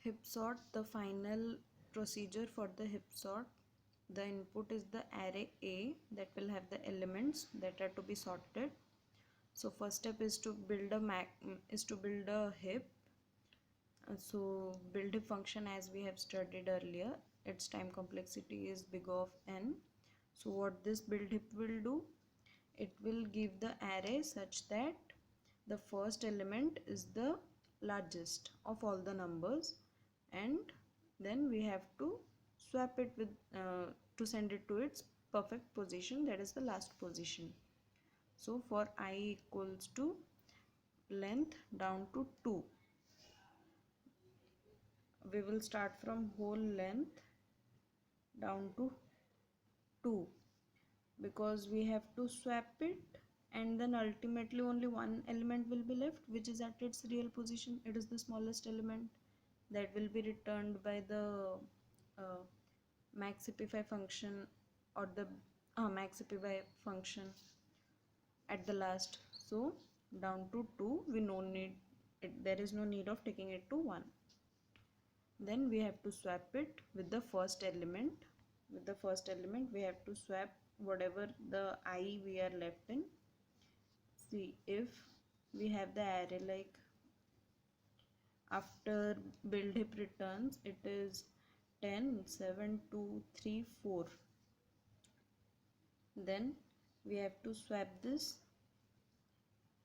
HeapSort, the final procedure for the HeapSort. The input is the array A that will have the elements that are to be sorted. So first step is to build a heap. So BuildHeap function, as we have studied earlier, its time complexity is big of n. So what this BuildHeap will do, it will give the array such that the first element is the largest of all the numbers, and then we have to swap it with to send it to its perfect position, that is the last position. So for I equals to length down to 2, we will start from whole length down to 2, because we have to swap it, and then ultimately only one element will be left, which is at its real position. It is the smallest element that will be returned by the uh, maxHeapify function, or the maxHeapify function at the last. So down to 2, we no need it, there is no need of taking it to 1. Then we have to swap it with the first element. With the first element we have to swap whatever the I we are left in. See, if we have the array like after BuildHeap returns, it is 10, 7, 2, 3, 4. Then we have to swap this.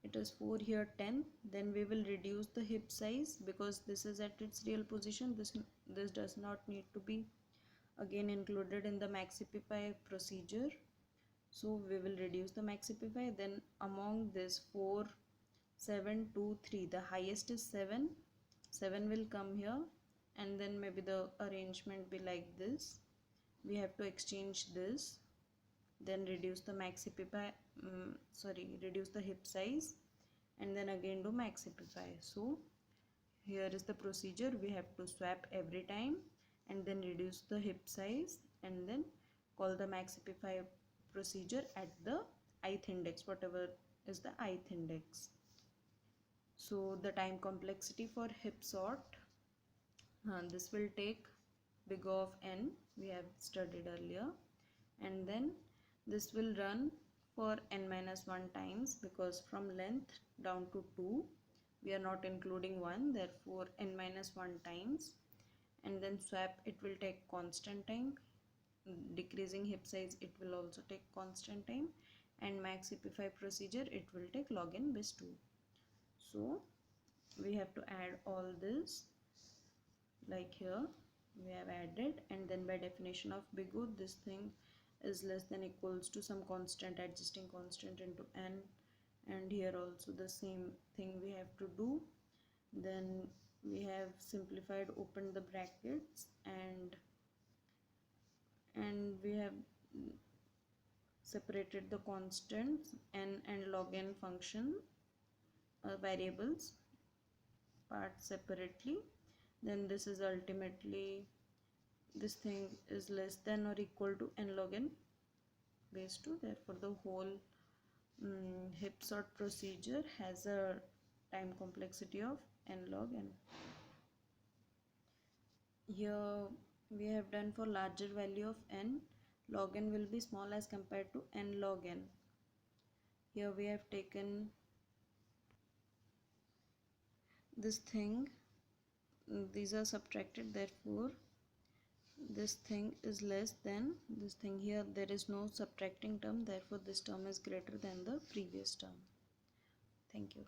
It is 4 here, 10. Then we will reduce the heap size, because this is at its real position. This does not need to be again included in the maxHeapify procedure. So we will reduce the maxHeapify. Then among this 4, 7, 2, 3, the highest is 7. 7 will come here, and then maybe the arrangement be like this. We have to exchange this, then reduce the maxHeapify, reduce the heap size, and then again do maxHeapify. So here is the procedure. We have to swap every time, and then reduce the heap size, and then call the maxHeapify procedure at the ith index, whatever is the ith index. So the time complexity for HeapSort, this will take big of n, we have studied earlier, and then this will run for n minus 1 times, because from length down to 2 we are not including 1, therefore n minus 1 times. And then swap, it will take constant time. Decreasing heap size, it will also take constant time. And maxHeapify procedure, it will take log n base 2. So we have to add all this, like here we have added, and then by definition of big O, this thing is less than equals to some constant, adjusting constant into n, and here also the same thing we have to do. Then we have simplified, opened the brackets, and we have separated the constants n and log n function variables part separately. Then this is ultimately, this thing is less than or equal to n log n base 2, therefore the whole HeapSort procedure has a time complexity of n log n. Here we have done for larger value of n, log n will be small as compared to n log n. Here we have taken this thing, these are subtracted, therefore this thing is less than this thing. Here there is no subtracting term, therefore this term is greater than the previous term. Thank you.